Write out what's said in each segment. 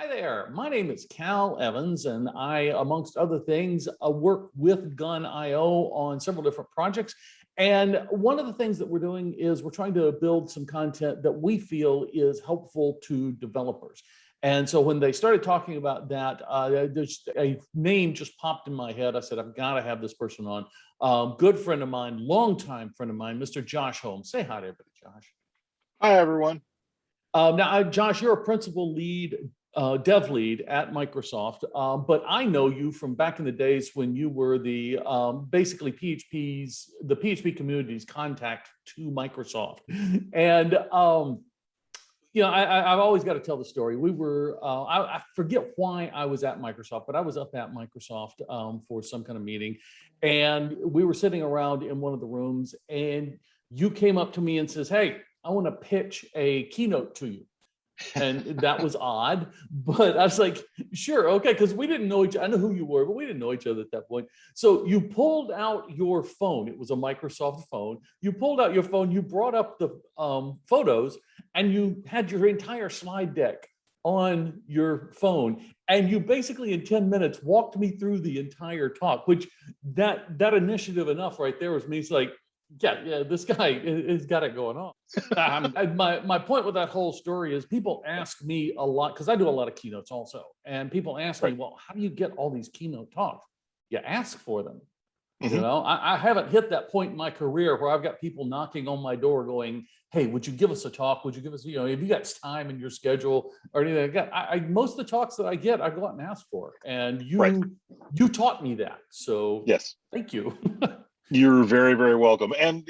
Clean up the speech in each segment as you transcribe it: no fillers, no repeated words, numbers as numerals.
Hi there. My name is Cal Evans, and I, amongst other things, work with Gun.io on several different projects. And one of the things that we're doing is we're trying to build some content that we feel is helpful to developers. And so when they started talking about that, there's a name just popped in my head. I said, I've got to have this person on. Good friend of mine, longtime friend of mine, Mr. Josh Holmes. Say hi to everybody, Josh. Hi, everyone. Now, Josh, you're a principal lead, dev lead at Microsoft, but I know you from back in the days when you were the basically the PHP community's contact to Microsoft. And I've always got to tell the story. We were, I forget why I was at Microsoft, but I was up at Microsoft for some kind of meeting, and we were sitting around in one of the rooms, and you came up to me and says, "Hey, I want to pitch a keynote to you." And that was odd, but I was like, sure, okay, because we didn't know I know who you were, but we didn't know each other at that point. So you pulled out your phone. It was a Microsoft phone. You pulled out your phone, you brought up the photos, and you had your entire slide deck on your phone. And you basically, in 10 minutes, walked me through the entire talk, which that initiative enough right there was me. It's like, yeah, this guy has got it going on. My point with that whole story is people ask me a lot, because I do a lot of keynotes also, and people ask me, well, how do you get all these keynote talks? You ask for them. Mm-hmm. You know, I haven't hit that point in my career where I've got people knocking on my door going, hey, would you give us a talk? Would you give us, if you got time in your schedule or anything like that? Most of the talks that I get, I go out and ask for. And you taught me that. So yes, thank you. You're very, very welcome. And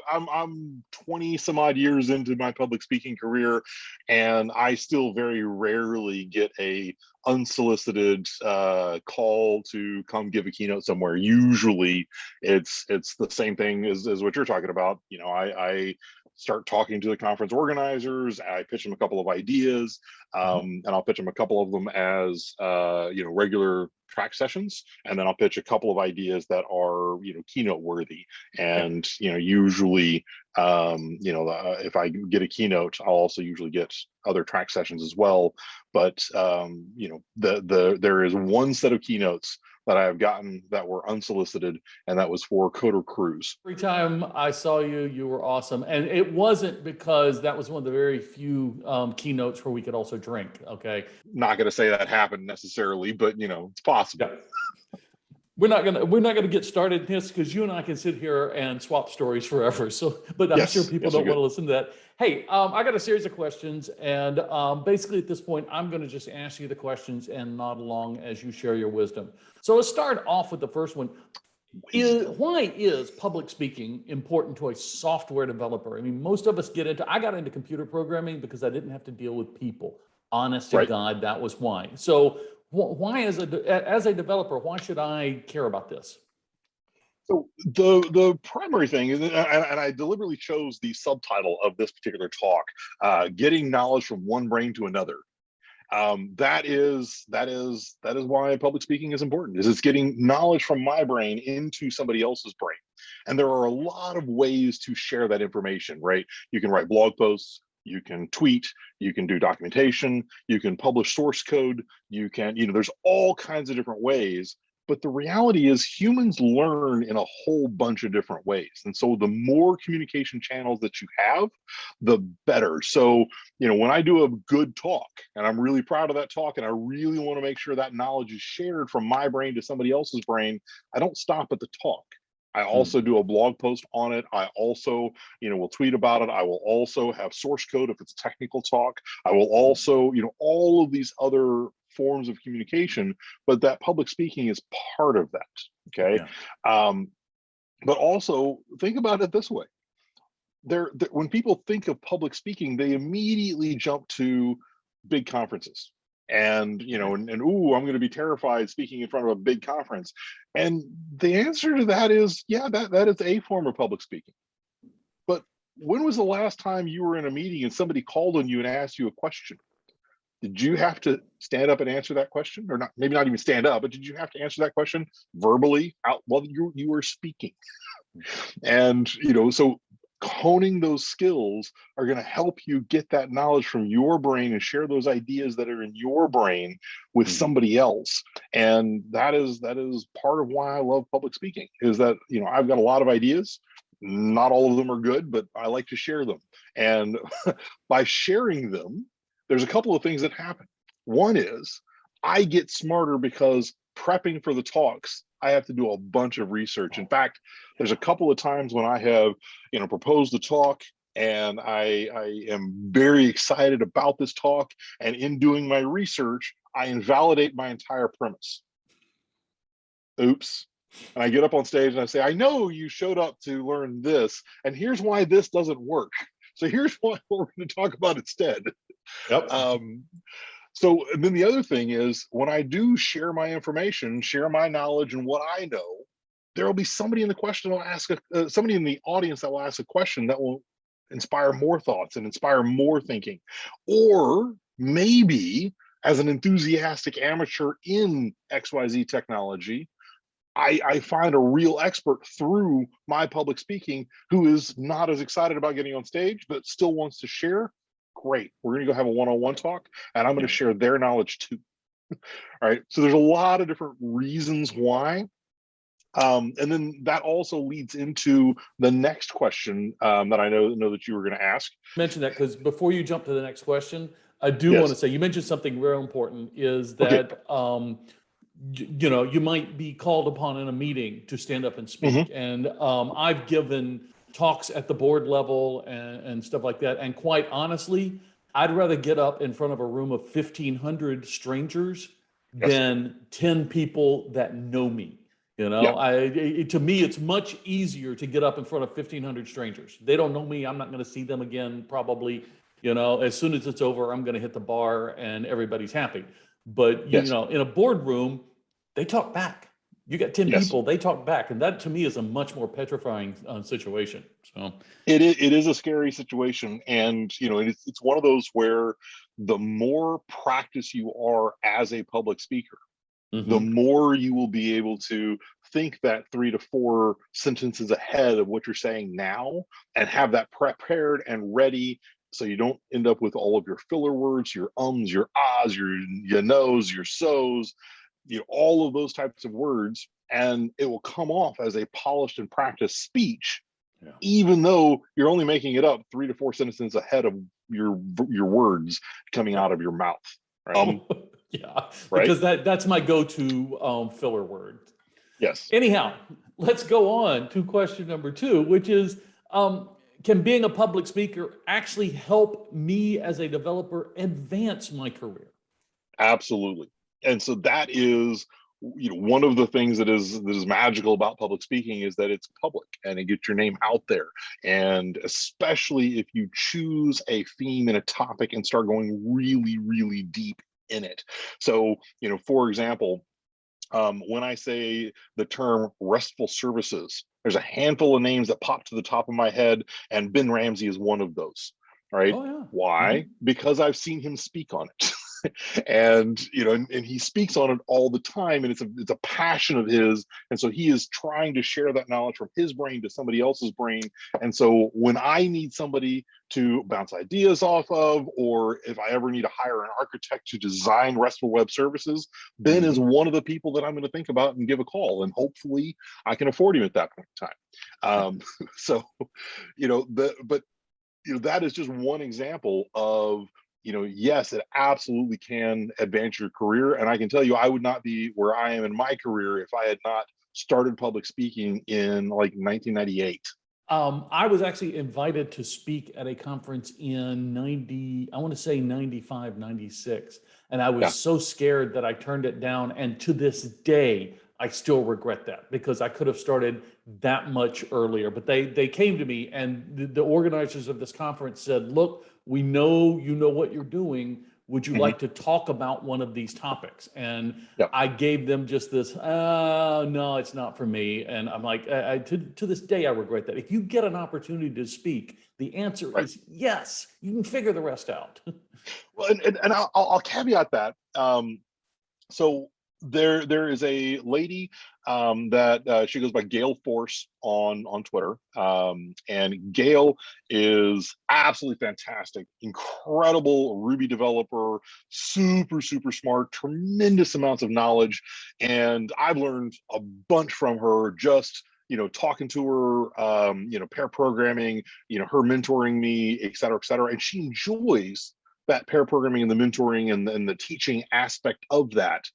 I'm 20 some odd years into my public speaking career, and I still very rarely get a unsolicited call to come give a keynote somewhere. Usually it's the same thing as what you're talking about. I start talking to the conference organizers. I pitch them a couple of ideas, and I'll pitch them a couple of them as regular track sessions, and then I'll pitch a couple of ideas that are keynote worthy. And usually if I get a keynote, I'll also usually get other track sessions as well. But there is one set of keynotes that I have gotten that were unsolicited, and that was for Coder Cruise. Every time I saw you, you were awesome. And it wasn't because that was one of the very few keynotes where we could also drink, okay? Not going to say that happened necessarily, but it's possible. Yeah. We're not gonna get started in this, because you and I can sit here and swap stories forever. So, but I'm sure people don't want to listen to that. Hey, I got a series of questions, and basically at this point, I'm going to just ask you the questions and nod along as you share your wisdom. So let's start off with the first one. Why is public speaking important to a software developer? I mean, most of us I got into computer programming because I didn't have to deal with people. Honest to God, that was why. So why, as a developer, why should I care about this? So the primary thing is, and I deliberately chose the subtitle of this particular talk, getting knowledge from one brain to another. That is why public speaking is important. Is it's getting knowledge from my brain into somebody else's brain. And there are a lot of ways to share that information, right? You can write blog posts, you can tweet, you can do documentation, you can publish source code, you can, there's all kinds of different ways. But the reality is humans learn in a whole bunch of different ways. And so the more communication channels that you have, the better. So, when I do a good talk, and I'm really proud of that talk, and I really want to make sure that knowledge is shared from my brain to somebody else's brain, I don't stop at the talk. I also do a blog post on it. I also, will tweet about it. I will also have source code if it's technical talk. I will also, all of these other forms of communication, but that public speaking is part of that. Okay. Yeah. But also think about it this way. When people think of public speaking, they immediately jump to big conferences. And I'm going to be terrified speaking in front of a big conference. And the answer to that is, yeah, that is a form of public speaking. But when was the last time you were in a meeting and somebody called on you and asked you a question? Did you have to stand up and answer that question? Or not, maybe not even stand up, but did you have to answer that question verbally out while you were speaking? And so honing those skills are going to help you get that knowledge from your brain and share those ideas that are in your brain with Mhm. somebody else. And that is part of why I love public speaking, is that, I've got a lot of ideas. Not all of them are good, but I like to share them. And by sharing them, there's a couple of things that happen. One is I get smarter because prepping for the talks, I have to do a bunch of research. In fact, there's a couple of times when I have, proposed the talk, and I am very excited about this talk. And in doing my research, I invalidate my entire premise. Oops. And I get up on stage and I say, I know you showed up to learn this, and here's why this doesn't work. So here's what we're going to talk about instead. Yep. So and then the other thing is, when I do share my information, share my knowledge and what I know, there will be somebody in the question will ask somebody in the audience that will ask a question that will inspire more thoughts and inspire more thinking. Or maybe, as an enthusiastic amateur in XYZ technology, I find a real expert through my public speaking who is not as excited about getting on stage, but still wants to share. Great. We're going to go have a one-on-one talk, and I'm going to share their knowledge too. All right. So there's a lot of different reasons why. And then that also leads into the next question that I know that you were going to ask. Mention that because before you jump to the next question, I do want to Yes. say you mentioned something real important is Okay. that you might be called upon in a meeting to stand up and Hmm. speak. And I've given talks at the board level and stuff like that. And quite honestly, I'd rather get up in front of a room of 1,500 strangers Yes. than 10 people that know me. Yeah. To me, it's much easier to get up in front of 1,500 strangers. They don't know me. I'm not going to see them again, probably. As soon as it's over, I'm going to hit the bar and everybody's happy. But, Yes. in a boardroom, they talk back. You got 10 Yes. people, they talk back. And that to me is a much more petrifying situation. So, It is a scary situation, and it's one of those where the more practice you are as a public speaker, the mhm. more you will be able to think that 3 to 4 sentences ahead of what you're saying now, and have that prepared and ready, so you don't end up with all of your filler words, your ums, your ahs, your knows, your so's, all of those types of words, and it will come off as a polished and practiced speech, Yeah. even though you're only making it up 3 to 4 sentences ahead of your words coming Yeah. out of your mouth. Yeah. Right. Because that's my go-to filler word. Yes. Anyhow, let's go on to question number 2, which is can being a public speaker actually help me as a developer advance my career? Absolutely. And so that is, one of the things that is magical about public speaking, is that it's public and it gets your name out there. And especially if you choose a theme and a topic and start going really, really deep in it. So, for example, when I say the term restful services, there's a handful of names that pop to the top of my head, and Ben Ramsey is one of those. Right? Oh, yeah. Why? Mhm. Because I've seen him speak on it. And and he speaks on it all the time, and it's a passion of his, and so he is trying to share that knowledge from his brain to somebody else's brain. And so when I need somebody to bounce ideas off of, or if I ever need to hire an architect to design RESTful web services, Ben is Mhm. one of the people that I'm going to think about and give a call, and hopefully I can afford him at that point in time. So but that is just one example of, yes, it absolutely can advance your career. And I can tell you, I would not be where I am in my career if I had not started public speaking in like 1998. I was actually invited to speak at a conference in 90, I want to say 95, 96. And I was Yeah. so scared that I turned it down. And to this day, I still regret that because I could have started that much earlier. But they came to me, and the organizers of this conference said, look, we know you know what you're doing. Would you Hmm. like to talk about one of these topics? And Yeah. I gave them just this, no, it's not for me. And I'm like, to this day, I regret that. If you get an opportunity to speak, the answer Right. is yes. You can figure the rest out. Well, and I'll caveat that. So there is a lady that she goes by Gale Force on Twitter, and Gale is absolutely fantastic, incredible Ruby developer, super smart, tremendous amounts of knowledge, and I've learned a bunch from her just talking to her, pair programming, her mentoring me, et cetera, and she enjoys that pair programming and the mentoring and the teaching aspect of that.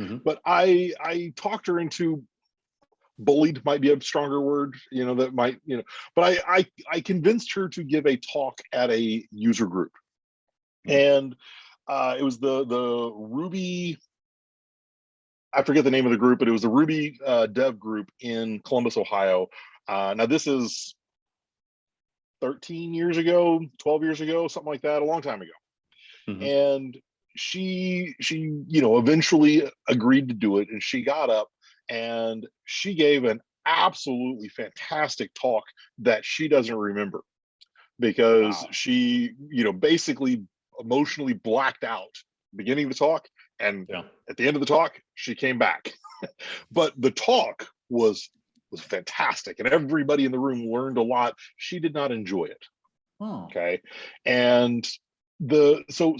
Mm-hmm. But I talked her into, bullied might be a stronger word, that might, but I convinced her to give a talk at a user group. And it was the Ruby, I forget the name of the group, but it was the Ruby dev group in Columbus, Ohio. Now this is 13 years ago, 12 years ago, something like that, a long time ago. Mm-hmm. And she eventually agreed to do it, and she got up and she gave an absolutely fantastic talk that she doesn't remember because Wow. she basically emotionally blacked out beginning of the talk, and at the end of the talk she came back. But the talk was fantastic, and everybody in the room learned a lot. She did not enjoy it. Oh. Okay. And so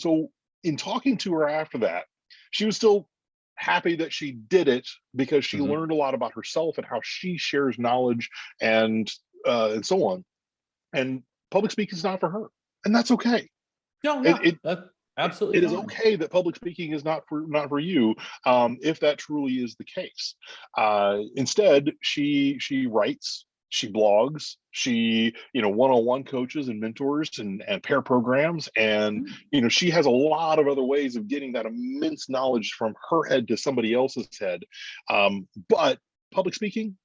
in talking to her after that, she was still happy that she did it because she learned a lot about herself and how she shares knowledge and so on. And public speaking is not for her, and that's okay. No, that's absolutely it is fine. okay that public speaking is not for you, if that truly is the case. Instead, she writes, she blogs, she one-on-one coaches and mentors and pair programs, and she has a lot of other ways of getting that immense knowledge from her head to somebody else's head. But public speaking,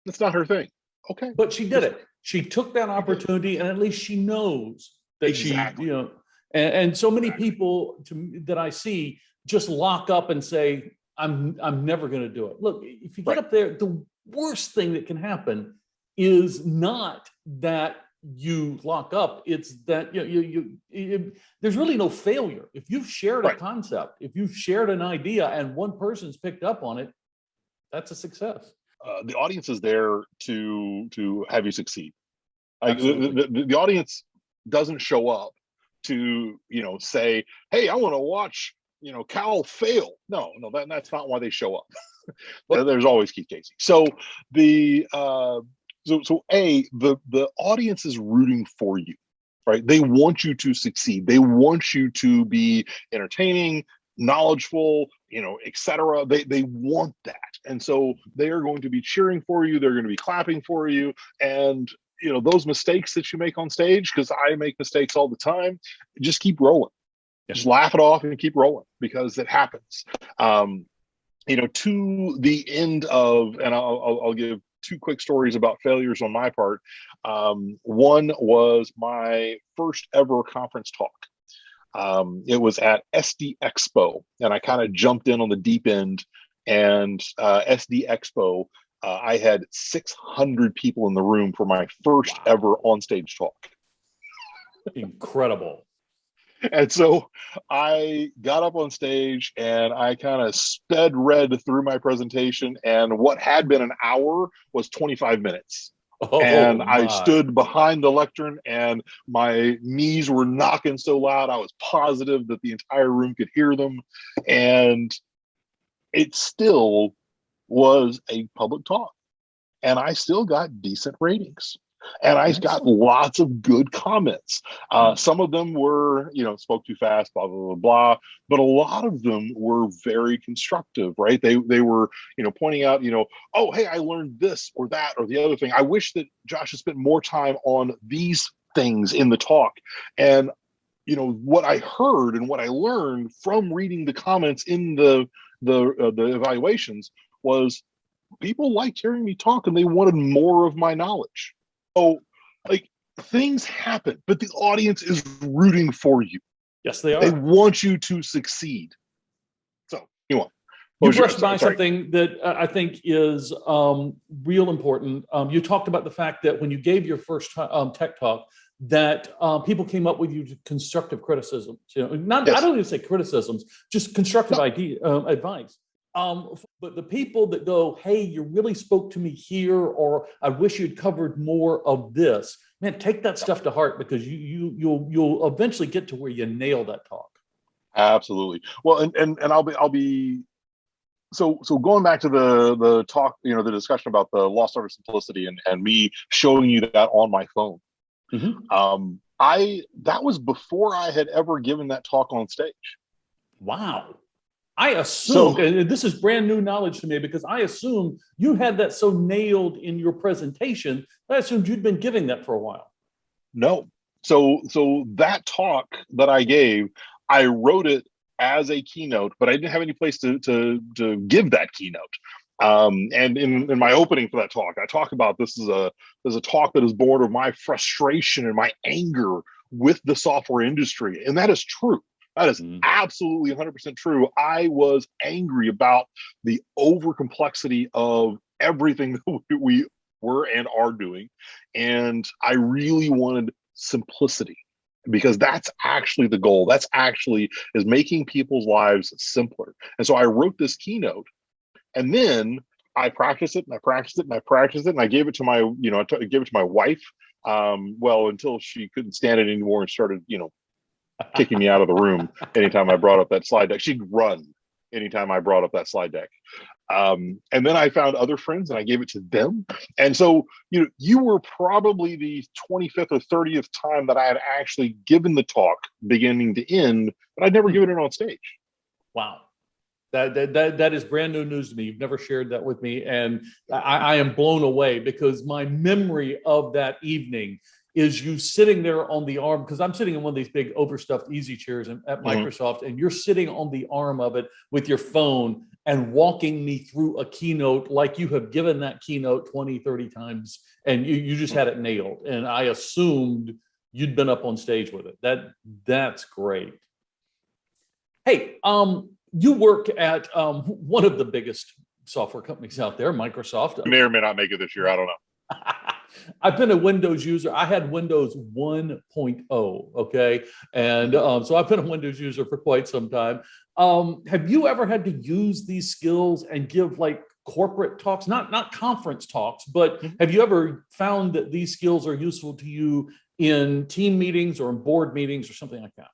that's not her thing. Okay, but she did it. She took that opportunity, and at least she knows that exactly. she and so many people that I see just lock up and say, I'm never going to do it. Look, if you get up there, the worst thing that can happen is not that you lock up. It's that there's really no failure. If you've shared a concept, if you've shared an idea and one person's picked up on it, that's a success. The audience is there to have you succeed. The audience doesn't show up to say, hey, I want to watch Cal fail. No, that's not why they show up. There's always Keith Casey. So the audience is rooting for you, right? They want you to succeed. They want you to be entertaining, knowledgeable, etc. They want that, and so they are going to be cheering for you. They're going to be clapping for you, and those mistakes that you make on stage, because I make mistakes all the time, just keep rolling. Just laugh it off and keep rolling, because it happens. To the end of, and I'll give two quick stories about failures on my part. One was my first ever conference talk. It was at SD Expo, and I kind of jumped in on the deep end. And SD Expo, I had 600 people in the room for my first ever on-stage talk. Incredible. And so I got up on stage and I kind of sped read through my presentation, and what had been an hour was 25 minutes. And I stood behind the lectern, and my knees were knocking so loud, I was positive that the entire room could hear them. And it still was a public talk, and I still got decent ratings, and I got lots of good comments. Some of them were, spoke too fast, blah, blah, blah, blah, but a lot of them were very constructive, right? They were, pointing out, oh, hey, I learned this or that or the other thing. I wish that Josh had spent more time on these things in the talk. And, what I heard and what I learned from reading the comments in the evaluations was, people liked hearing me talk and they wanted more of my knowledge. So, things happen, but the audience is rooting for you. Yes, they are. They want you to succeed. So, you brushed by something that I think is real important. You talked about the fact that when you gave your first tech talk, that people came up with you constructive criticisms. I don't even say criticisms, just constructive advice. But the people that go, hey, you really spoke to me here, or I wish you'd covered more of this, man, take that stuff to heart, because you'll eventually get to where you nail that talk. Absolutely. Well, and I'll be so going back to the talk, the discussion about the lost art of simplicity and me showing you that on my phone. Mm-hmm. I that was before I had ever given that talk on stage. Wow. I assumed, So and this is brand new knowledge to me, because I assumed you had that so nailed in your presentation. I assumed you'd been giving that for a while. no. So that talk that I gave, I wrote it as a keynote, but I didn't have any place to give that keynote. And in my opening for that talk, I talk about this is a talk that is born of my frustration and my anger with the software industry, and that is true. That is absolutely 100% true. I was angry about the over complexity of everything that we were and are doing, and I really wanted simplicity, because that's actually the goal. That's actually is making people's lives simpler. And so I wrote this keynote, and then I practiced it and I practiced it and I practiced it, and I gave it to my, I gave it to my wife. Well, until she couldn't stand it anymore and started, kicking me out of the room anytime I brought up that slide deck. She'd run anytime I brought up that slide deck. And then I found other friends and I gave it to them. And so, you were probably the 25th or 30th time that I had actually given the talk beginning to end, but I'd never given it on stage. Wow. That is brand new news to me. You've never shared that with me. And I am blown away, because my memory of that evening is you sitting there on the arm, because I'm sitting in one of these big overstuffed easy chairs at Microsoft, and you're sitting on the arm of it with your phone and walking me through a keynote like you have given that keynote 20, 30 times, and you just had it nailed. And I assumed you'd been up on stage with it. That's great. Hey, you work at one of the biggest software companies out there, Microsoft. I may or may not make it this year. I don't know. I've been a Windows user. I had Windows 1.0, okay? And so I've been a Windows user for quite some time. Have you ever had to use these skills and give like corporate talks, not conference talks, but have you ever found that these skills are useful to you in team meetings or in board meetings or something like that?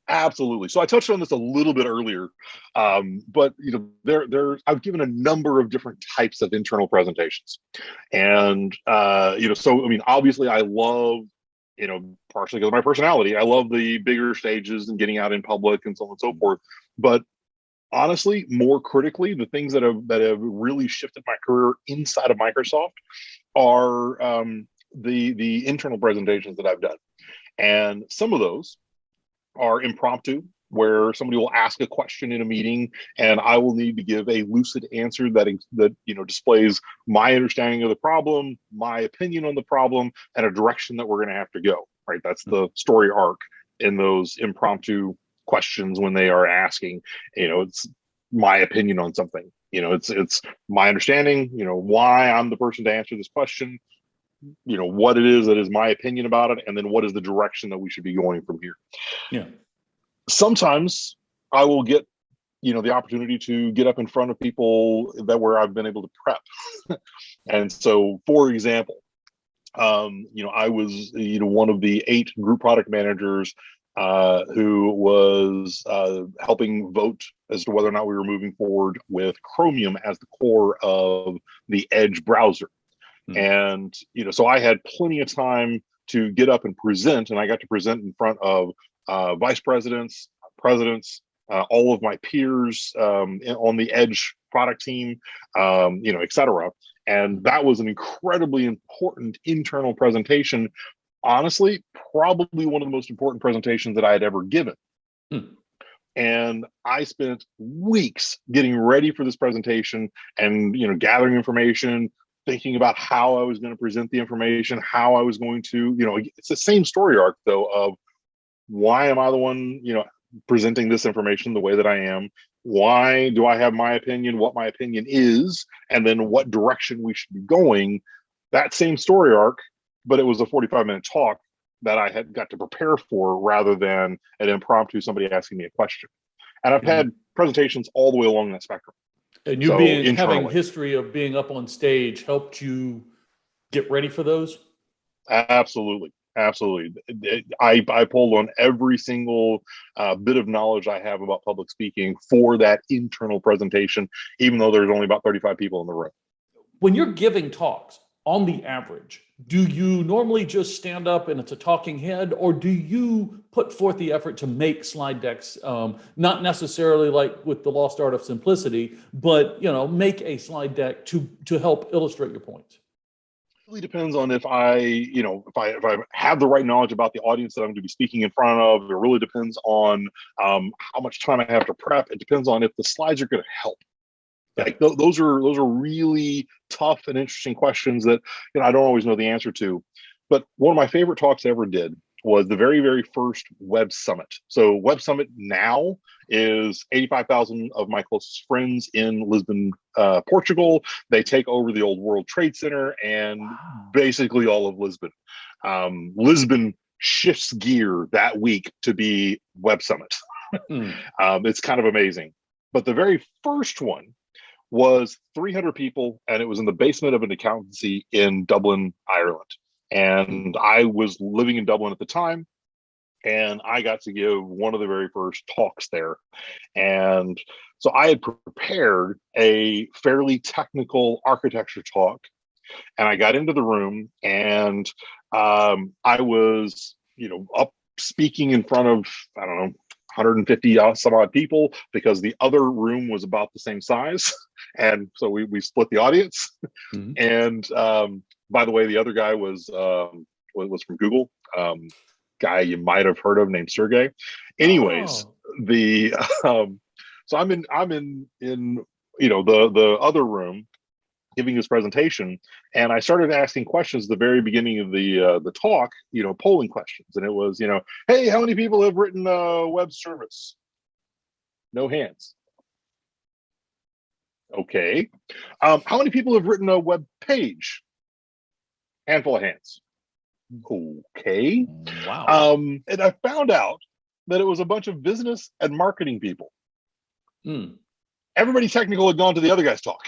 Absolutely. So I touched on this a little bit earlier, but I've given a number of different types of internal presentations, and so I mean, obviously, I love, partially because of my personality, I love the bigger stages and getting out in public and so on and so forth. But honestly, more critically, the things that have really shifted my career inside of Microsoft are the internal presentations that I've done, and some of those are impromptu, where somebody will ask a question in a meeting and I will need to give a lucid answer that displays my understanding of the problem, my opinion on the problem, and a direction that we're going to have to go. Right, that's the story arc in those impromptu questions when they are asking. It's my opinion on something. It's my understanding. Why I'm the person to answer this question. What it is that is my opinion about it, and then what is the direction that we should be going from here. Yeah. Sometimes I will get the opportunity to get up in front of people where I've been able to prep. And so, for example, I was one of the 8 group product managers who was helping vote as to whether or not we were moving forward with Chromium as the core of the Edge browser. And, so I had plenty of time to get up and present, and I got to present in front of vice presidents, presidents, all of my peers on the Edge product team, et cetera. And that was an incredibly important internal presentation. Honestly, probably one of the most important presentations that I had ever given. And I spent weeks getting ready for this presentation and, gathering information, thinking about how I was going to present the information, how I was going to, it's the same story arc though of why am I the one, presenting this information the way that I am? Why do I have my opinion, what my opinion is, and then what direction we should be going? That same story arc, but it was a 45-minute talk that I had got to prepare for rather than an impromptu somebody asking me a question. And I've Mhm. had presentations all the way along that spectrum. And you So having internally, history of being up on stage helped you get ready for those? absolutely. Absolutely. I pulled on every single bit of knowledge I have about public speaking for that internal presentation, even though there's only about 35 people in the room. When you're giving talks, on the average, do you normally just stand up and it's a talking head, or do you put forth the effort to make slide decks, not necessarily like with the lost art of simplicity, but make a slide deck to help illustrate your points? Really depends on if I have the right knowledge about the audience that I'm going to be speaking in front of. It really depends on how much time I have to prep. It depends on if the slides are going to help. Like those are really tough and interesting questions that I don't always know the answer to. But one of my favorite talks I ever did was the very first Web Summit. So Web Summit now is 85,000 of my closest friends in Lisbon, Portugal. They take over the old World Trade Center and basically all of Lisbon. Lisbon shifts gear that week to be Web Summit. It's kind of amazing. But the very first one was 300 people, and it was in the basement of an accountancy in Dublin, Ireland. And I was living in Dublin at the time, and I got to give one of the very first talks there. And so I had prepared a fairly technical architecture talk, and I got into the room, and I was, up speaking in front of, I don't know, 150 some odd people, because the other room was about the same size. And so we split the audience. Mhm. And by the way, the other guy was from Google, guy you might have heard of named Sergey. Anyways, Oh. the so I'm in the other room giving this presentation, and I started asking questions at the very beginning of the talk, polling questions, and it was, hey, how many people have written a web service? No hands. Okay. How many people have written a web page? Handful of hands. Okay. Wow. And I found out that it was a bunch of business and marketing people. Everybody technical had gone to the other guy's talk.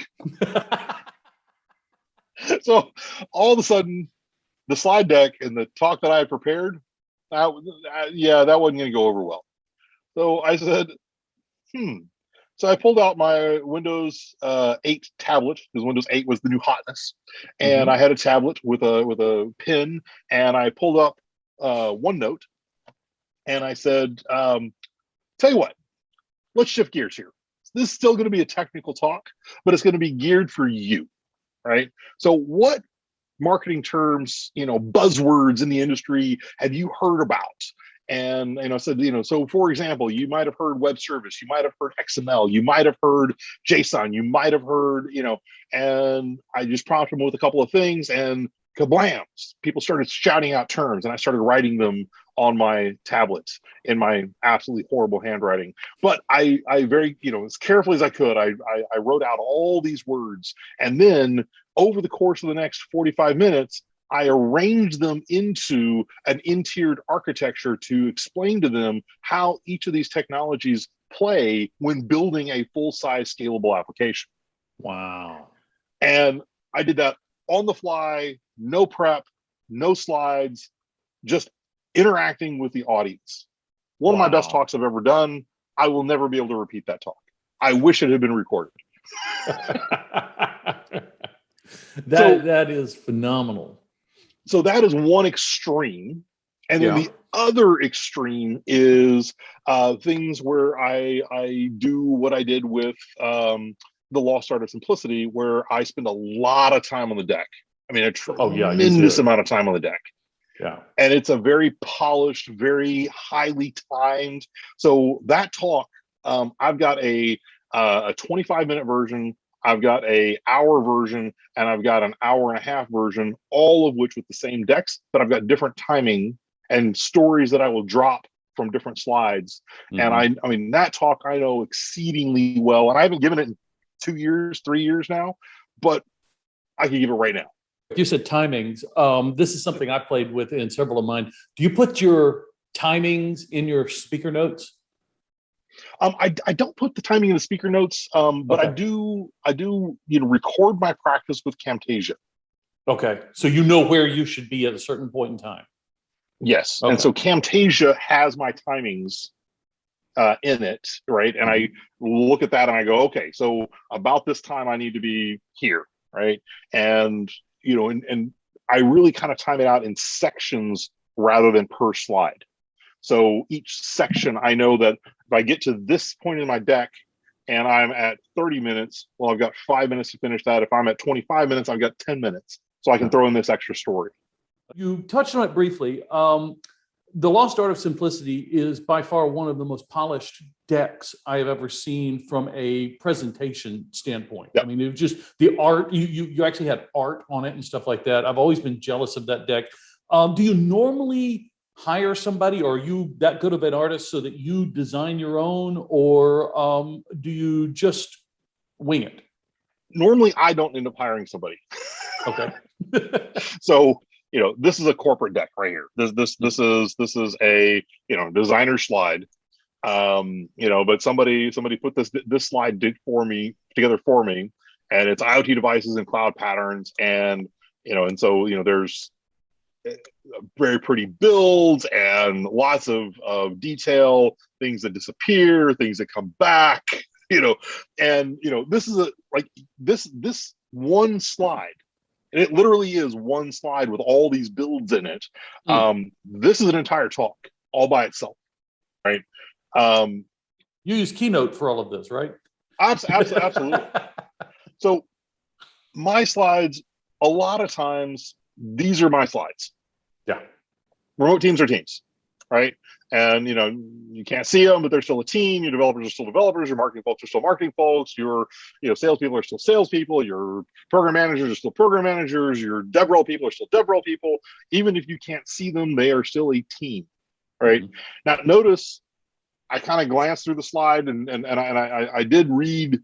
So all of a sudden, the slide deck and the talk that I had prepared, that wasn't going to go over well. So I said, So I pulled out my Windows 8 tablet, because Windows 8 was the new hotness, and I had a tablet with a pen, and I pulled up OneNote, and I said, "Tell you what, let's shift gears here. This is still going to be a technical talk, but it's going to be geared for you, right? So what marketing terms, buzzwords in the industry have you heard about?" And I said, so for example, you might have heard web service, you might have heard XML, you might have heard JSON, you might have heard, and I just prompted them with a couple of things, and kablams, people started shouting out terms, and I started writing them on my tablet in my absolutely horrible handwriting. But I very, as carefully as I could, I wrote out all these words, and then over the course of the next 45 minutes, I arranged them into an in-tiered architecture to explain to them how each of these technologies play when building a full-size scalable application. Wow. And I did that on the fly, no prep, no slides, just interacting with the audience. One of my best talks I've ever done. I will never be able to repeat that talk. I wish it had been recorded. That is phenomenal. So that is one extreme. And then the other extreme is things where I do what I did with the Lost Art of Simplicity, where I spend a lot of time on the deck. I mean, a tremendous amount of time on the deck. Yeah. And it's a very polished, very highly timed. So that talk, I've got a 25-minute version, I've got an hour version, and I've got an hour and a half version, all of which with the same decks, but I've got different timing and stories that I will drop from different slides. And I mean, that talk I know exceedingly well, and I haven't given it in 2 years, 3 years now, but I can give it right now. You said timings. This is something I played with in several of mine. Do you put your timings in your speaker notes? I don't put the timing in the speaker notes, but Okay. I do record my practice with Camtasia. Okay. So you know where you should be at a certain point in time. Yes, and Okay. so Camtasia has my timings in it, right? And I look at that and I go, okay, so about this time I need to be here, right? And and I really kind of time it out in sections rather than per slide. So each section, I know that if I get to this point in my deck and I'm at 30 minutes, well, I've got 5 minutes to finish that. If I'm at 25 minutes, I've got 10 minutes. So I can throw in this extra story. You touched on it briefly. The Lost Art of Simplicity is by far one of the most polished decks I have ever seen from a presentation standpoint. Yep. I mean, it was just the art. You actually had art on it and stuff like that. I've always been jealous of that deck. Do you normally hire somebody, or are you that good of an artist so that you design your own, or do you just wing it? Normally, I don't end up hiring somebody. Okay. So this is a corporate deck right here. This is a designer slide. But somebody put this slide together for me, and it's IoT devices and cloud patterns, and and so there's very pretty builds and lots of detail, things that disappear, things that come back, and this is this one slide. And it literally is one slide with all these builds in it. This is an entire talk all by itself, right? You use Keynote for all of this, right? Absolutely. So my slides, a lot of times, these are my slides. Yeah. Remote teams are teams, right? And you can't see them, but they're still a team. Your developers are still developers. Your marketing folks are still marketing folks. Your salespeople are still salespeople. Your program managers are still program managers. Your DevRel people are still DevRel people. Even if you can't see them, they are still a team, right? Now, notice I kind of glanced through the slide, and I did read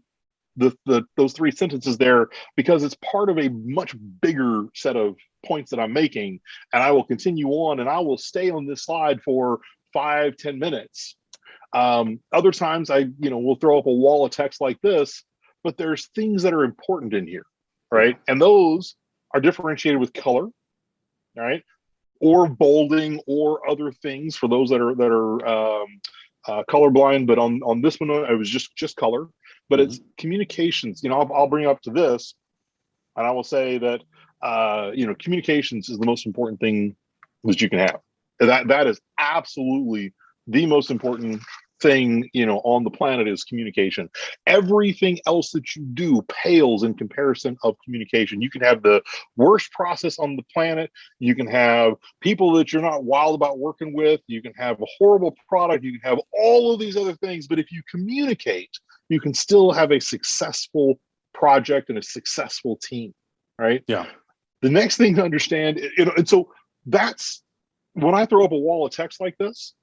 those three sentences there because it's part of a much bigger set of points that I'm making, and I will continue on, and I will stay on this slide for 5-10 minutes. Other times I will throw up a wall of text like this, but there's things that are important in here, right? And those are differentiated with color, right, or bolding or other things for those that are colorblind. But on this one, it was just color, but it's communications. I'll bring up to this, and I will say that communications is the most important thing that you can have. That is absolutely the most important thing on the planet is communication. Everything else that you do pales in comparison of communication. You can have the worst process on the planet, you can have people that you're not wild about working with, you can have a horrible product, you can have all of these other things, but if you communicate, you can still have a successful project and a successful team, right? Yeah. The next thing to understand, and so that's when I throw up a wall of text like this,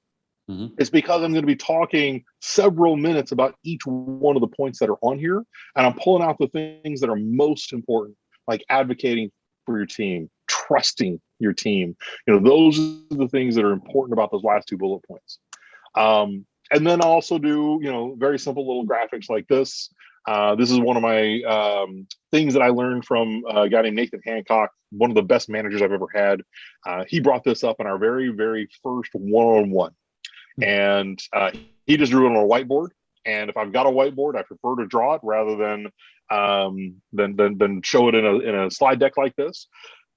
it's because I'm going to be talking several minutes about each one of the points that are on here. And I'm pulling out the things that are most important, like advocating for your team, trusting your team. Those are the things that are important about those last two bullet points. And then I'll also do, very simple little graphics like this. This is one of my things that I learned from a guy named Nathan Hancock, one of the best managers I've ever had. He brought this up in our very, very first one-on-one. And he just drew it on a whiteboard. And if I've got a whiteboard, I prefer to draw it rather than show it in a slide deck like this.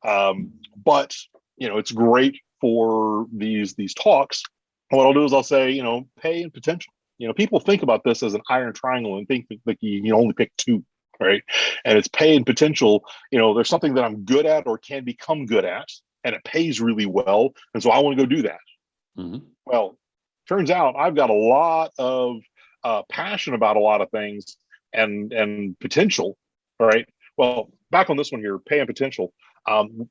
But it's great for these talks. What I'll do is I'll say, pay and potential. People think about this as an iron triangle and think that you only pick two, right? And it's pay and potential. There's something that I'm good at or can become good at, and it pays really well. And so I want to go do that. Well, turns out I've got a lot of passion about a lot of things and potential, right? Well, back on this one here, pay and potential.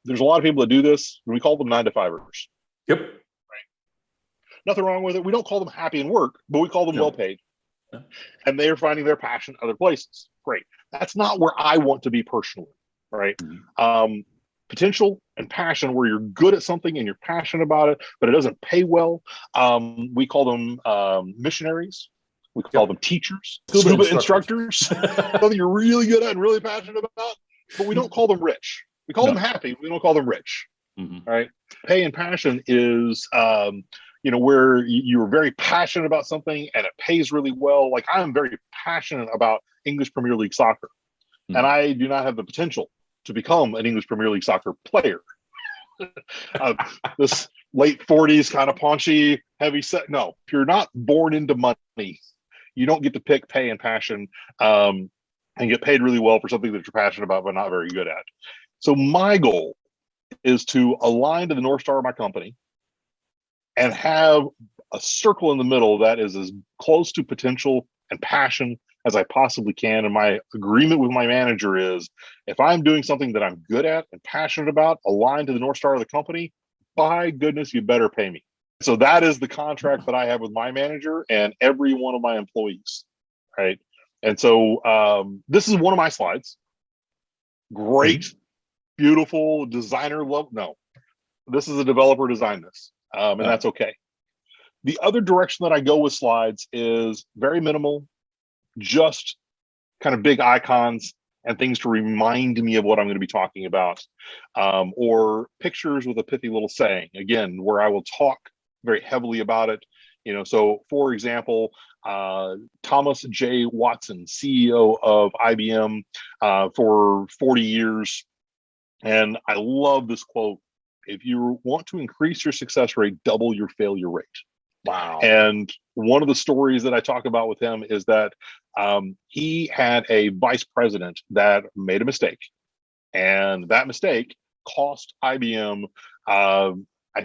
There's a lot of people that do this. We call them 9-to-5ers. Yep. Nothing wrong with it. We don't call them happy in work, but we call them well paid. Yeah. And they are finding their passion other places. Great. That's not where I want to be personally, right? Potential and passion, where you're good at something and you're passionate about it, but it doesn't pay well. We call them missionaries. We call them teachers, Scuba scuba instructors, something you're really good at and really passionate about, but we don't call them rich. We call them happy. We don't call them rich. Right? Pay and passion is, where you're very passionate about something and it pays really well. Like I'm very passionate about English Premier League soccer, and I do not have the potential to become an English Premier League soccer player. This late 40s kind of paunchy, heavy set. No, if you're not born into money, you don't get to pick pay and passion and get paid really well for something that you're passionate about but not very good at. So my goal is to align to the North Star of my company and have a circle in the middle that is as close to potential and passion as I possibly can. And my agreement with my manager is if I'm doing something that I'm good at and passionate about, aligned to the North Star of the company, by goodness, you better pay me. So that is the contract that I have with my manager and every one of my employees, right? And so this is one of my slides. Great, beautiful designer love. No, this is a developer designed this, and that's okay. The other direction that I go with slides is very minimal, just kind of big icons and things to remind me of what I'm going to be talking about, or pictures with a pithy little saying, again, where I will talk very heavily about it. So for example, Thomas J. Watson, CEO of IBM for 40 years. And I love this quote: if you want to increase your success rate, double your failure rate. Wow. And one of the stories that I talk about with him is that he had a vice president that made a mistake. And that mistake cost IBM, I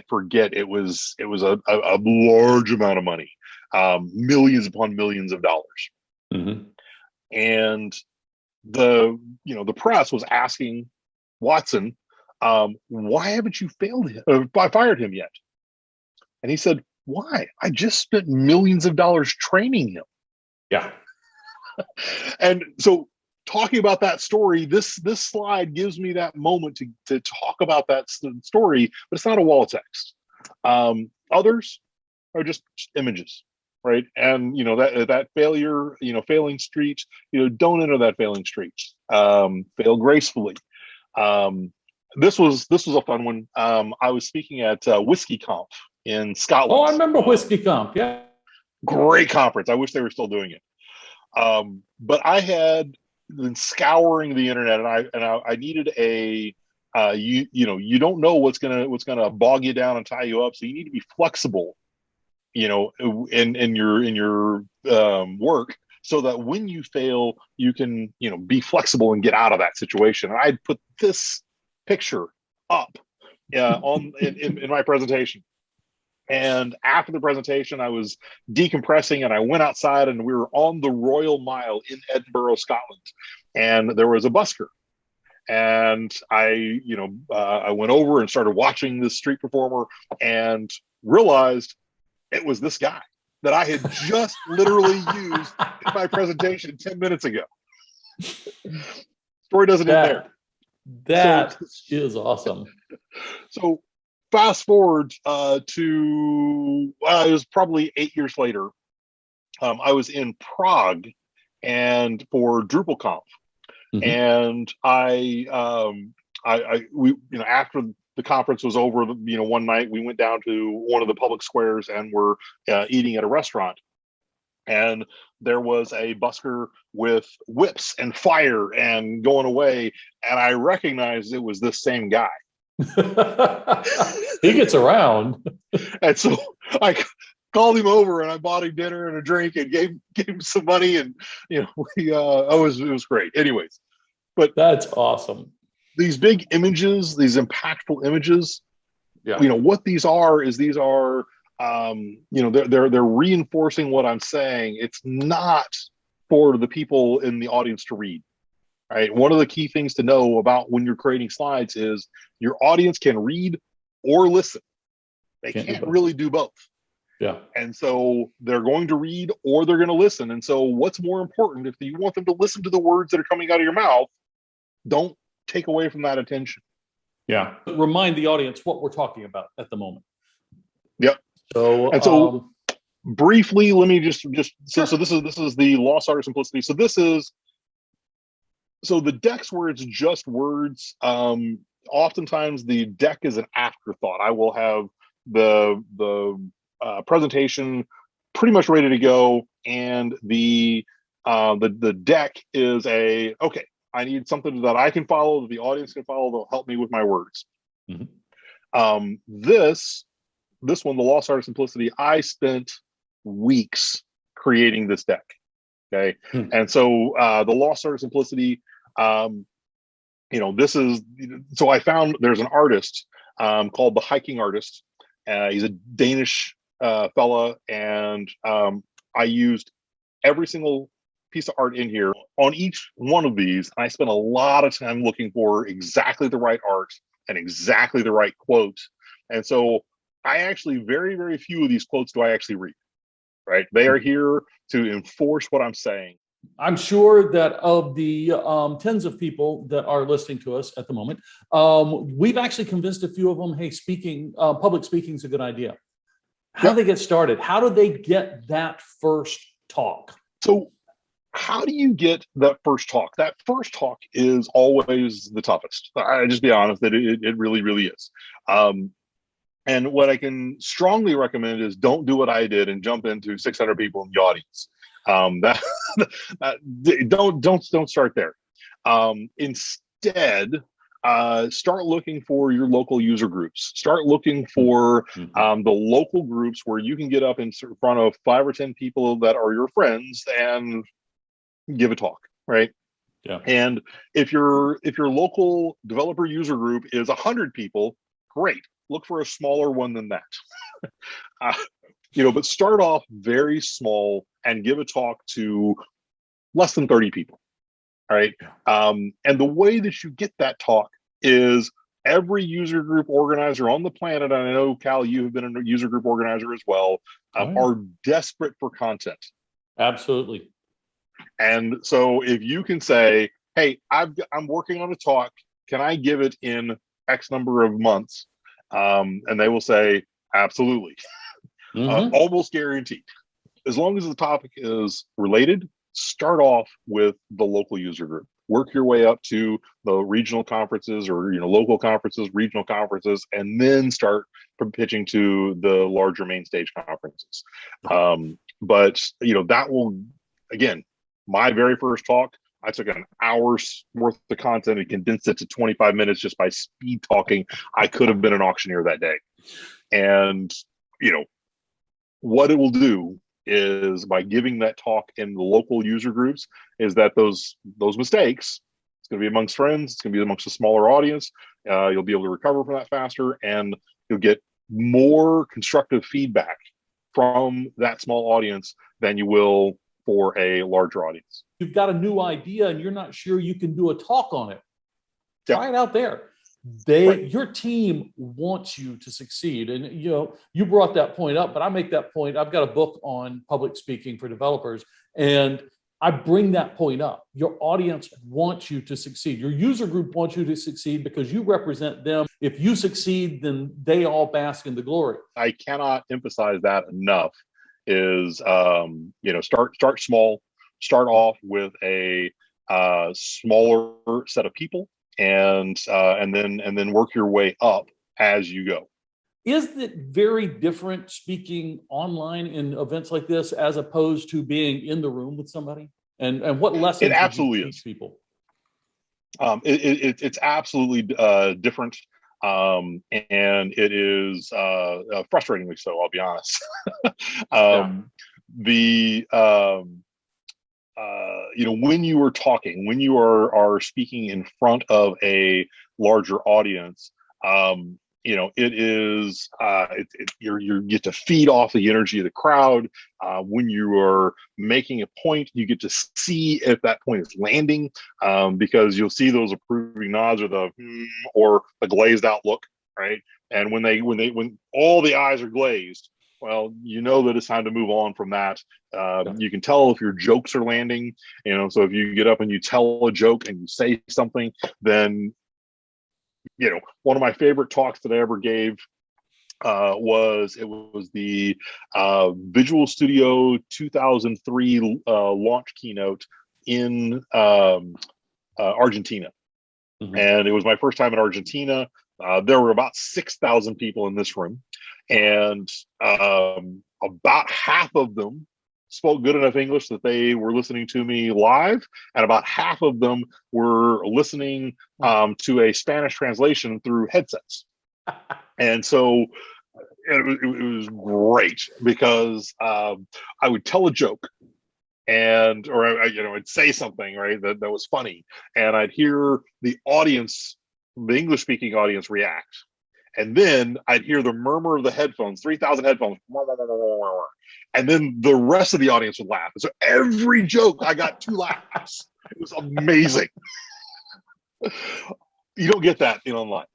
forget, it was a large amount of money, millions upon millions of dollars. And the press was asking Watson, why haven't you fired him yet? And he said, why? I just spent millions of dollars training him. Yeah. And so talking about that story, this slide gives me that moment to talk about that story, but it's not a wall of text. Others are just images, right? And that failure, failing street, don't enter that failing street. Fail gracefully. This was a fun one. I was speaking at Whiskey Conf in Scotland. Oh, I remember Whiskey Conf. Yeah. Great conference. I wish they were still doing it. But I had been scouring the internet, and I needed a you don't know what's gonna bog you down and tie you up, so you need to be flexible, in your work, so that when you fail, you can be flexible and get out of that situation. And I'd put this picture up in my presentation. And after the presentation, I was decompressing and I went outside, and we were on the Royal Mile in Edinburgh, Scotland. And there was a busker. And I went over and started watching this street performer and realized it was this guy that I had just literally used in my presentation 10 minutes ago. Story doesn't end there. That is awesome. So fast forward to it was probably 8 years later. I was in Prague and for DrupalConf, and we after the conference was over, one night we went down to one of the public squares and were eating at a restaurant, and there was a busker with whips and fire and going away, and I recognized it was this same guy. He gets around. And so I called him over and I bought him dinner and a drink and gave him some money, and it was great. Anyways, but that's awesome. These big images, these impactful images, what these are they're reinforcing what I'm saying. It's not for the people in the audience to read. Right. One of the key things to know about when you're creating slides is your audience can read or listen. They can't really do both. Yeah. And so they're going to read or they're going to listen. And so what's more important, if you want them to listen to the words that are coming out of your mouth, don't take away from that attention. Yeah. Remind the audience what we're talking about at the moment. Yep. So briefly, let me just Sure. so this is the lost art of simplicity. So this is the decks where it's just words. Oftentimes the deck is an afterthought. I will have the presentation pretty much ready to go, and the deck is okay. I need something that I can follow, that the audience can follow, that'll help me with my words. Mm-hmm. This one, the lost art of simplicity, I spent weeks creating this deck. Okay. And so the lost art of simplicity, this is, so I found there's an artist called the Hiking Artist. He's a Danish fella, and I used every single piece of art in here on each one of these. I spent a lot of time looking for exactly the right art and exactly the right quote. And so I actually, very, very few of these quotes do I actually read, right? They are here to enforce what I'm saying. I'm sure that of the tens of people that are listening to us at the moment, we've actually convinced a few of them, hey, public speaking is a good idea. How do they get started? How do they get that first talk? So how do you get that first talk? That first talk is always the toughest. I just be honest that it really, really is. And what I can strongly recommend is don't do what I did and jump into 600 people in the audience. Don't start there. Instead, start looking for your local user groups. Start looking for the local groups where you can get up in front of 5 or 10 people that are your friends and give a talk, right? Yeah. And if your local developer user group is 100 people, great. Look for a smaller one than that. But start off very small and give a talk to less than 30 people. All right. And the way that you get that talk is every user group organizer on the planet, and I know, Cal, you have been a user group organizer as well, are desperate for content. Absolutely. And so if you can say, hey, I'm working on a talk, can I give it in X number of months? And they will say, absolutely. Almost guaranteed. As long as the topic is related, start off with the local user group. Work your way up to the regional conferences or local conferences, regional conferences, and then start pitching to the larger main stage conferences. But that will, again, my very first talk, I took an hour's worth of content and condensed it to 25 minutes just by speed talking. I could have been an auctioneer that day. And what it will do is, by giving that talk in the local user groups, is that those mistakes, it's going to be amongst friends, it's going to be amongst a smaller audience, you'll be able to recover from that faster, and you'll get more constructive feedback from that small audience than you will for a larger audience. You've got a new idea and you're not sure you can do a talk on it. Try it out there. Your team wants you to succeed. And you brought that point up, but I make that point. I've got a book on public speaking for developers, and I bring that point up. Your audience wants you to succeed. Your user group wants you to succeed because you represent them. If you succeed, then they all bask in the glory. I cannot emphasize that enough. Is start small. Start off with a smaller set of people, and then work your way up as you go. Is it very different speaking online in events like this as opposed to being in the room with somebody? And what lessons it absolutely would you teach people? It's absolutely different, and it is frustratingly so. I'll be honest. When you are talking, when you are speaking in front of a larger audience, it is you get to feed off the energy of the crowd. When you are making a point, you get to see if that point is landing, because you'll see those approving nods or the glazed out look, right? And when all the eyes are glazed, well, that it's time to move on from that. You can tell if your jokes are landing, so if you get up and you tell a joke and you say something, then, one of my favorite talks that I ever gave was the Visual Studio 2003 launch keynote in Argentina. Mhm. And it was my first time in Argentina. There were about 6,000 people in this room, and about half of them spoke good enough English that they were listening to me live, and about half of them were listening to a Spanish translation through headsets. And so it was great because I would tell a joke, and or I'd say something right that was funny, and I'd hear the audience, the English speaking audience, react, and then I'd hear the murmur of the headphones, 3,000 headphones, and then the rest of the audience would laugh. And so every joke I got 2 laughs. It was amazing. You don't get that in online.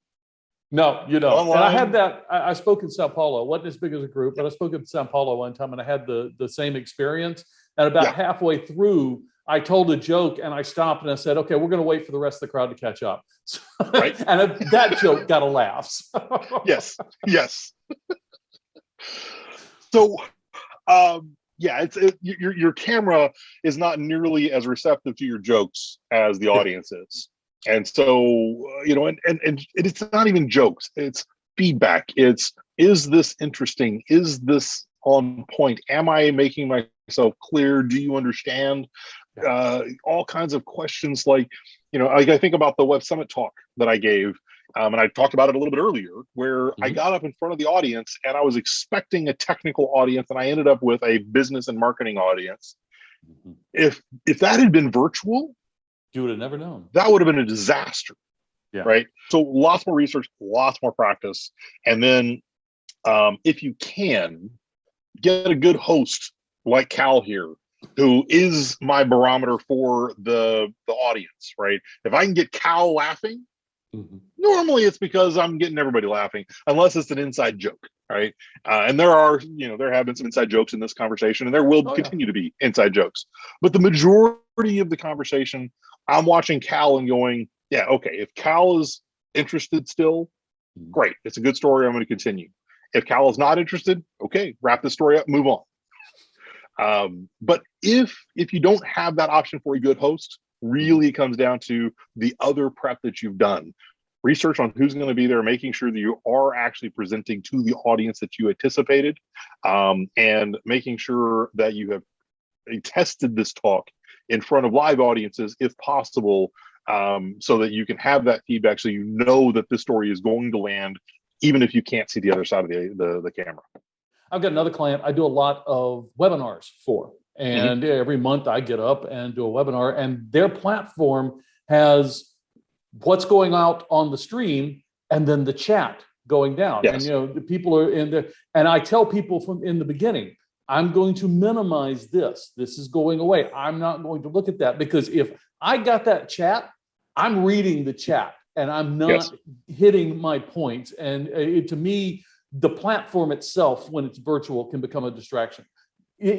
No, you don't. Online, and I had that. I spoke in Sao Paulo. It wasn't as big as a group, but I spoke in Sao Paulo one time, and I had the same experience. And about halfway through, I told a joke, and I stopped and I said, "Okay, we're going to wait for the rest of the crowd to catch up." Right. And that joke got a laugh. Yes. So, your camera is not nearly as receptive to your jokes as the audience is. And so, and it's not even jokes, it's feedback. Is this interesting? Is this on point? Am I making myself clear? Do you understand? All kinds of questions like, I think about the Web Summit talk that I gave. And I talked about it a little bit earlier, where I got up in front of the audience and I was expecting a technical audience, and I ended up with a business and marketing audience. If that had been virtual, you would have never known. That would have been a disaster. Yeah. Right. So lots more research, lots more practice. And then if you can get a good host like Cal here, who is my barometer for the audience, right? If I can get Cal laughing, normally it's because I'm getting everybody laughing, unless it's an inside joke, right? And there have been some inside jokes in this conversation, and there will continue to be inside jokes. But the majority of the conversation, I'm watching Cal and going, yeah, okay, if Cal is interested still, great. It's a good story. I'm going to continue. If Cal is not interested, okay, wrap the story up, move on. But if you don't have that option for a good host, really it comes down to the other prep that you've done. Research on who's going to be there, making sure that you are actually presenting to the audience that you anticipated, and making sure that you have tested this talk in front of live audiences if possible, so that you can have that feedback, so you know that this story is going to land, even if you can't see the other side of the camera. I've got another client I do a lot of webinars for. And every month I get up and do a webinar, and their platform has what's going out on the stream and then the chat going down. Yes. And, the people are in there. And I tell people from in the beginning, I'm going to minimize this. This is going away. I'm not going to look at that, because if I got that chat, I'm reading the chat and I'm not hitting my points. And to me, the platform itself, when it's virtual, can become a distraction. I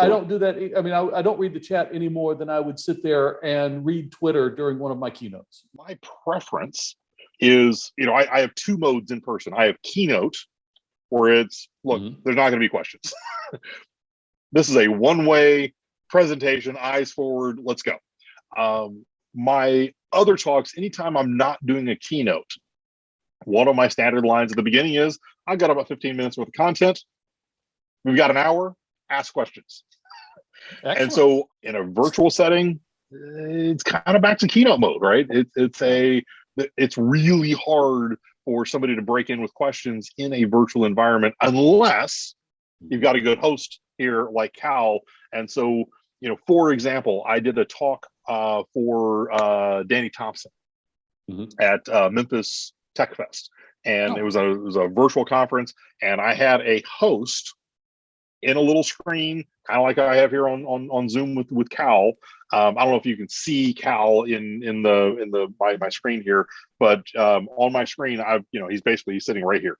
don't do that. I mean, I don't read the chat any more than I would sit there and read Twitter during one of my keynotes. My preference is, I have 2 modes in person. I have keynote, where it's, look, there's not going to be questions. This is a one-way presentation, eyes forward, let's go. My other talks, anytime I'm not doing a keynote, one of my standard lines at the beginning is, I've got about 15 minutes worth of content. We've got an hour. Ask questions. Excellent. And so in a virtual setting, it's kind of back to keynote mode, right? It's really hard for somebody to break in with questions in a virtual environment, unless you've got a good host here like Cal. And so, for example, I did a talk for Danny Thompson at Memphis Tech Fest, and it was a virtual conference, and I had a host in a little screen, kind of like I have here on Zoom with Cal. I don't know if you can see Cal in my screen here, but on my screen, he's sitting right here,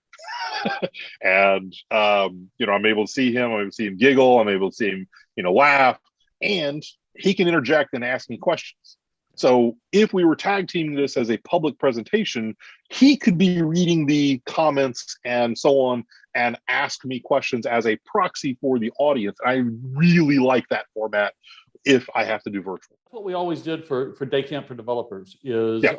and I'm able to see him. I'm able to see him giggle. I'm able to see him laugh, and he can interject and ask me questions. So if we were tag teaming this as a public presentation, he could be reading the comments and so on and ask me questions as a proxy for the audience. I really like that format if I have to do virtual. What we always did for Day Camp for Developers is Yeah.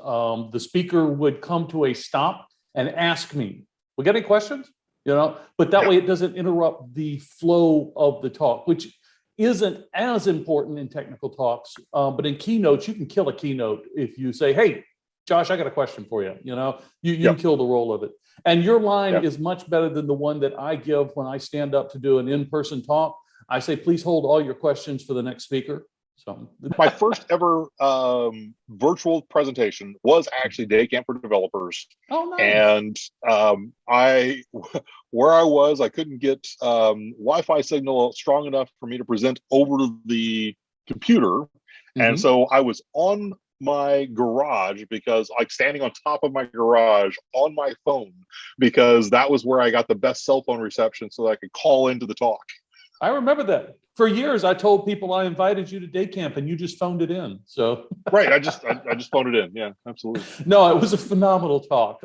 the speaker would come to a stop and ask me, "We got any questions?" But that way it doesn't interrupt the flow of the talk, which isn't as important in technical talks. But in keynotes, you can kill a keynote if you say, "Hey, Josh, I got a question for you." You can kill the role of it. And your line is much better than the one that I give when I stand up to do an in-person talk. I say, "Please hold all your questions for the next speaker." So my first ever virtual presentation was actually Day Camp for Developers. Oh, nice. And where I was, I couldn't get Wi-Fi signal strong enough for me to present over the computer. And so I was on my garage, because like standing on top of my garage on my phone, because that was where I got the best cell phone reception so that I could call into the talk. I remember that. For years, I told people I invited you to day camp and you just phoned it in. So right, I just phoned it in. Yeah, absolutely. No, it was a phenomenal talk.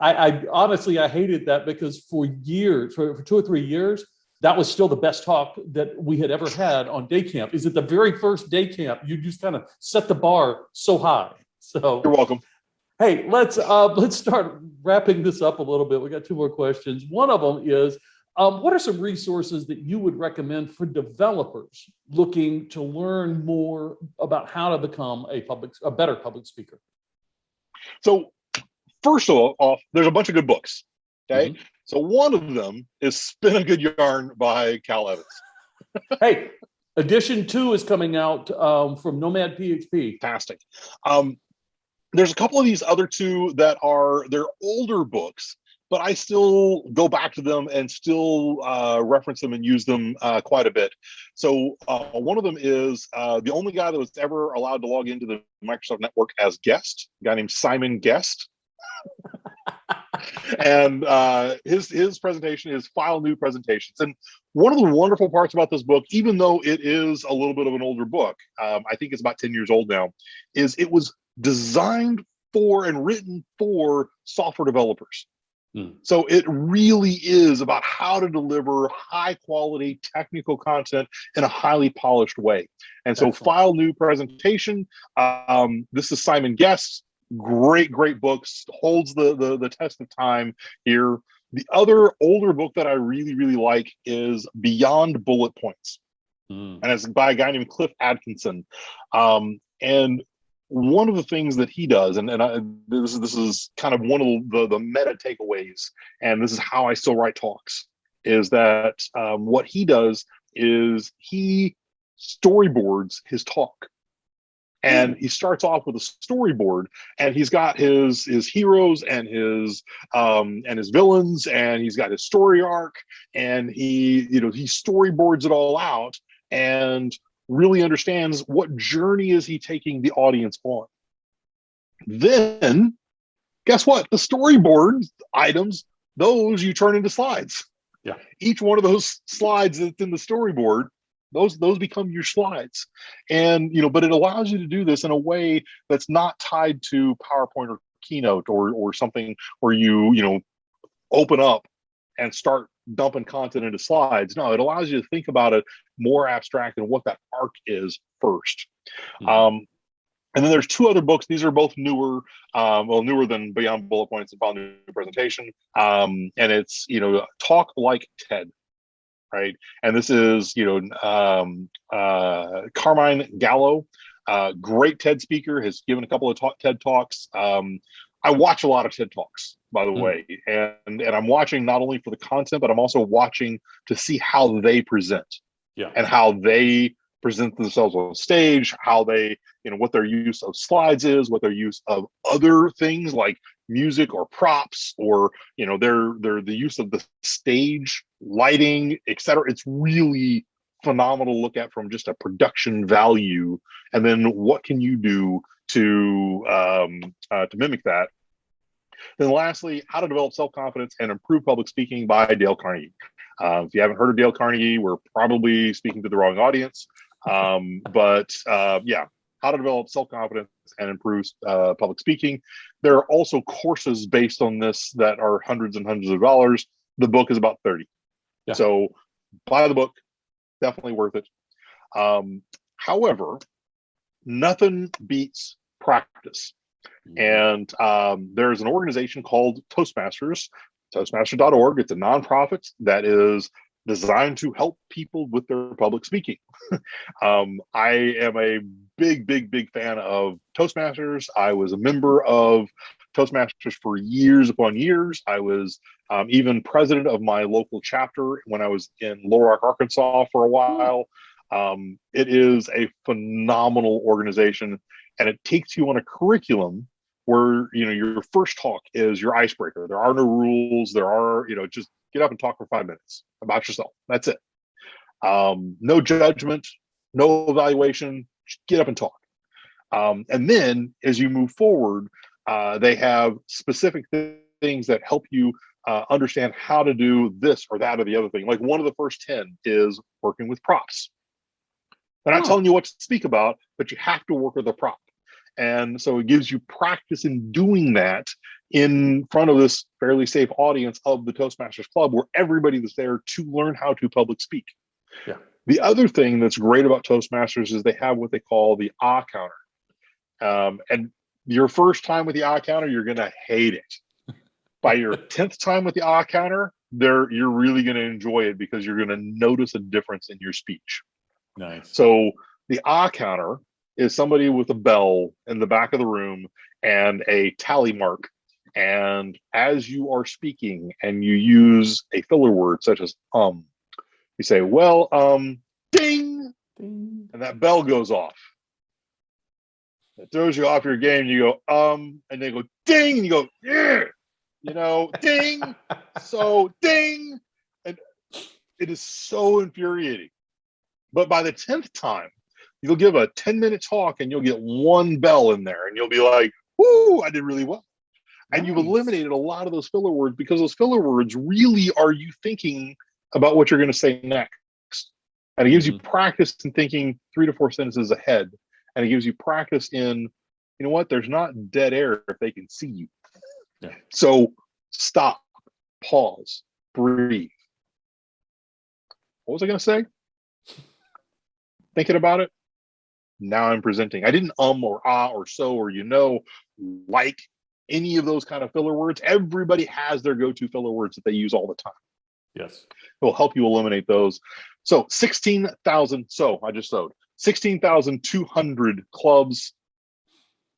I honestly, I hated that because for years, for 2 or 3 years, that was still the best talk that we had ever had on day camp. Is it the very first day camp? You just kind of set the bar so high. So you're welcome. Hey, let's start wrapping this up a little bit. We got 2 more questions. One of them is, what are some resources that you would recommend for developers looking to learn more about how to become a better public speaker? So first of all, there's a bunch of good books. Okay. So one of them is Spin a Good Yarn by Cal Evans. Hey, edition 2 is coming out from Nomad PHP. Fantastic. There's a couple of these other 2 that they're older books, but I still go back to them and still reference them and use them quite a bit. So one of them is the only guy that was ever allowed to log into the Microsoft Network as guest, a guy named Simon Guest. And his presentation is File New Presentations. And one of the wonderful parts about this book, even though it is a little bit of an older book, I think it's about 10 years old now, is it was designed for and written for software developers. So it really is about how to deliver high quality technical content in a highly polished way. And so File New Presentation, this is Simon Guest, great books, holds the test of time here. The other older book that I really like is Beyond Bullet Points. And it's by a guy named Cliff Atkinson. And one of the things that he does, and this is kind of one of the meta takeaways, and this is how I still write talks, is that what he does is he storyboards his talk. And he starts off with a storyboard, and he's got his heroes and his villains, and he's got his story arc, and he storyboards it all out and really understands what journey is he taking the audience on. Then, guess what? The storyboard items, those you turn into slides. Yeah. Each one of those slides that's in the storyboard, those become your slides. And but it allows you to do this in a way that's not tied to PowerPoint or Keynote or something where you open up and start dumping content into slides. No, it allows you to think about it more abstract and what that arc is first. And then there's 2 other books. These are both newer, newer than Beyond Bullet Points and File New Presentation. And it's, Talk Like TED, right? And this is, Carmine Gallo, great TED speaker, has given a couple of TED Talks. I watch a lot of TED Talks, by the way, and I'm watching not only for the content, but I'm also watching to see how they present, and how they present themselves on stage, how they, what their use of slides is, what their use of other things like music or props, or the use of the stage lighting, etc. It's really phenomenal to look at from just a production value, and then what can you do to mimic that. Then lastly, How to Develop Self-Confidence and Improve Public Speaking by Dale Carnegie. If you haven't heard of Dale Carnegie, we're probably speaking to the wrong audience. But how to develop self-confidence and improve public speaking. There are also courses based on this that are hundreds and hundreds of dollars. The book is about 30. Yeah. So buy the book, definitely worth it. However, nothing beats practice. And there's an organization called Toastmasters, toastmasters.org. It's a nonprofit that is designed to help people with their public speaking. I am a big fan of Toastmasters. I was a member of Toastmasters for years upon years. I was even president of my local chapter when I was in Little Rock, Arkansas for a while. It is a phenomenal organization, and it takes you on a curriculum where, you know, your first talk is your icebreaker. There are no rules. There are, you know, just get up and talk for 5 minutes about yourself. That's it. No judgment, no evaluation. Just get up and talk. And then as you move forward, they have specific things that help you understand how to do this or that or the other thing. Like one of the first 10 is working with props. They're not telling you what to speak about, but you have to work with a prop. And so it gives you practice in doing that in front of this fairly safe audience of the Toastmasters Club, where everybody that's there to learn how to public speak. Yeah. The other thing that's great about Toastmasters is they have what they call the ah counter. And your first time with the ah counter, you're going to hate it. By your 10th time with the ah counter, you're really going to enjoy it because you're going to notice a difference in your speech. Nice. So the ah counter is somebody with a bell in the back of the room and a tally mark. And as you are speaking and you use a filler word such as you say, well, ding, ding, and that bell goes off. It throws you off your game. You go, and they go, ding, and you go, yeah, you know, ding, so ding. And it is so infuriating. But by the 10th time, you'll give a 10-minute talk and you'll get one bell in there and you'll be like, whoo, I did really well. Nice. And you've eliminated a lot of those filler words, because those filler words really are you thinking about what you're going to say next. And it gives you practice in thinking 3 to 4 sentences ahead. And it gives you practice in, you know what, there's not dead air if they can see you. Yeah. So stop, pause, breathe. What was I going to say? Thinking about it. Now I'm presenting. I didn't or ah or so or like any of those kind of filler words. Everybody has their go-to filler words that they use all the time. Yes. It will help you eliminate those. So 16,000. So I just sewed 16,200 clubs,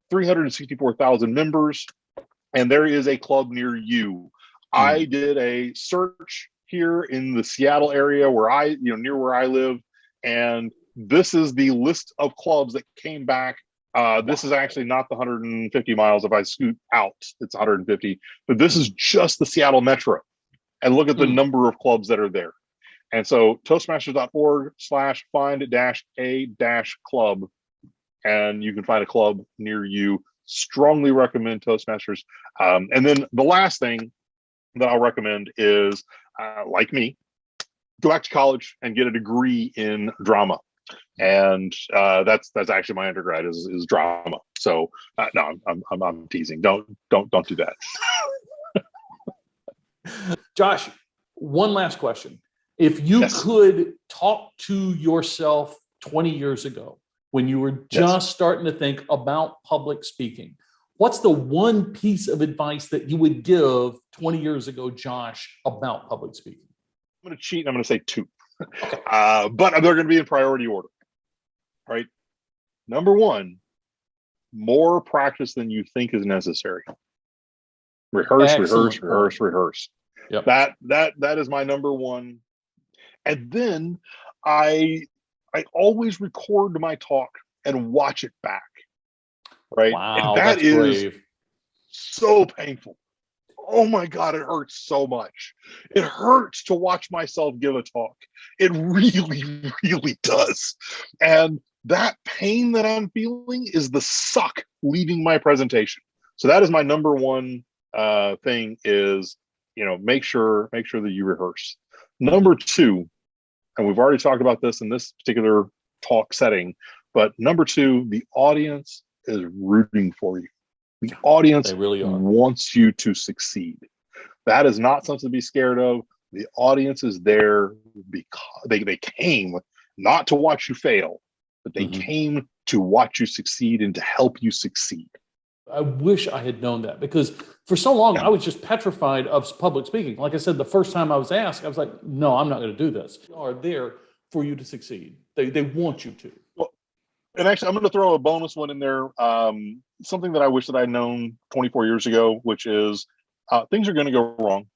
364,000 members, and there is a club near you. I did a search here in the Seattle area where near where I live, and this is the list of clubs that came back. This is actually not the 150 miles. If I scoot out, it's 150. But this is just the Seattle Metro. And look at the number of clubs that are there. And so toastmasters.org/find-a-club. And you can find a club near you. Strongly recommend Toastmasters. And then the last thing that I'll recommend is, like me, go back to college and get a degree in drama. And that's actually my undergrad is drama. So no, I'm teasing. Don't do that. Josh, one last question. If you could talk to yourself 20 years ago when you were just starting to think about public speaking, what's the one piece of advice that you would give 20 years ago, Josh, about public speaking? I'm going to cheat. I'm going to say 2. Okay. But they're going to be in priority order. Right. Number 1, more practice than you think is necessary. Rehearse. Yep. That is my number 1. And then I always record my talk and watch it back. Right. Wow, and that is brave. So painful. Oh my God, it hurts so much. It hurts to watch myself give a talk. It really, really does. And that pain that I'm feeling is the suck leaving my presentation. So that is my number 1 thing is, make sure that you rehearse. Number 2, and we've already talked about this in this particular talk setting, But number two, the audience is rooting for you. The audience They really are. wants you to succeed. That is not something to be scared of. The audience is there because they came not to watch you fail, but they came to watch you succeed and to help you succeed. I wish I had known that, because for so long I was just petrified of public speaking. Like I said, the first time I was asked, I was like, no, I'm not going to do this. They are there for you to succeed. They want you to. Well, and actually, I'm going to throw a bonus one in there. Something that I wish that I'd known 24 years ago, which is things are going to go wrong.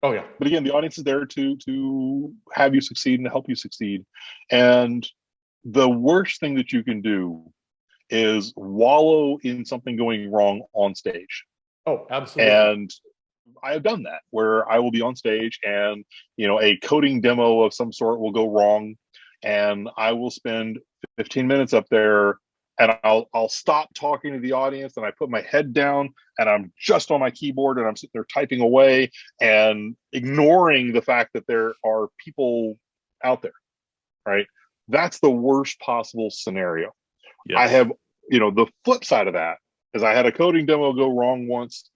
Oh yeah. But again, the audience is there to have you succeed and to help you succeed. And the worst thing that you can do is wallow in something going wrong on stage. Oh, absolutely. And I have done that, where I will be on stage and, you know, a coding demo of some sort will go wrong, and I will spend 15 minutes up there, and I'll stop talking to the audience, and I put my head down and I'm just on my keyboard and I'm sitting there typing away and ignoring the fact that there are people out there, right? That's the worst possible scenario. Yes. I have, you know, the flip side of that is I had a coding demo go wrong once,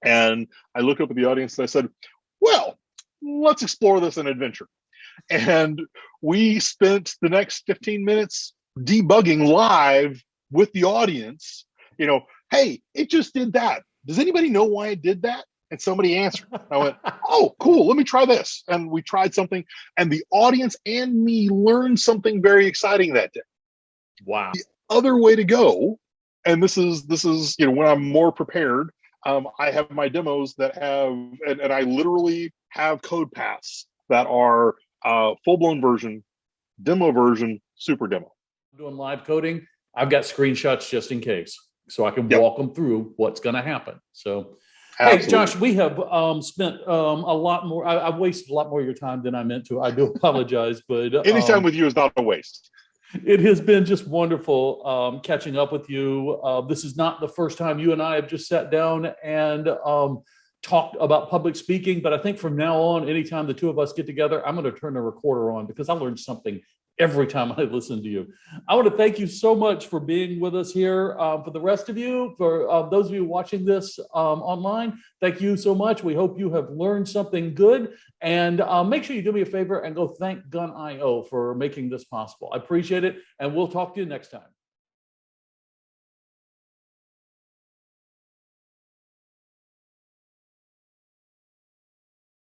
and I looked up at the audience and I said, well, let's explore this in adventure. And we spent the next 15 minutes debugging live with the audience, you know, hey, it just did that. Does anybody know why it did that? And somebody answered. I went, oh, cool, let me try this. And we tried something, and the audience and me learned something very exciting that day. Wow. The other way to go, and this is, you know, when I'm more prepared, I have my demos that have, and I literally have code paths that are full-blown version, demo version, super demo. Doing live coding, I've got screenshots just in case, so I can walk them through what's going to happen. So, absolutely. Hey, Josh, we have spent a lot more. I've wasted a lot more of your time than I meant to. I do apologize, but anytime with you is not a waste. It has been just wonderful catching up with you. This is not the first time you and I have just sat down and talked about public speaking, but I think from now on, anytime the two of us get together, I'm going to turn the recorder on, because I learned something every time I listen to you. I want to thank you so much for being with us here. For the rest of you, for those of you watching this online, thank you so much. We hope you have learned something good. And make sure you do me a favor and go thank Gun.io for making this possible. I appreciate it. And we'll talk to you next time.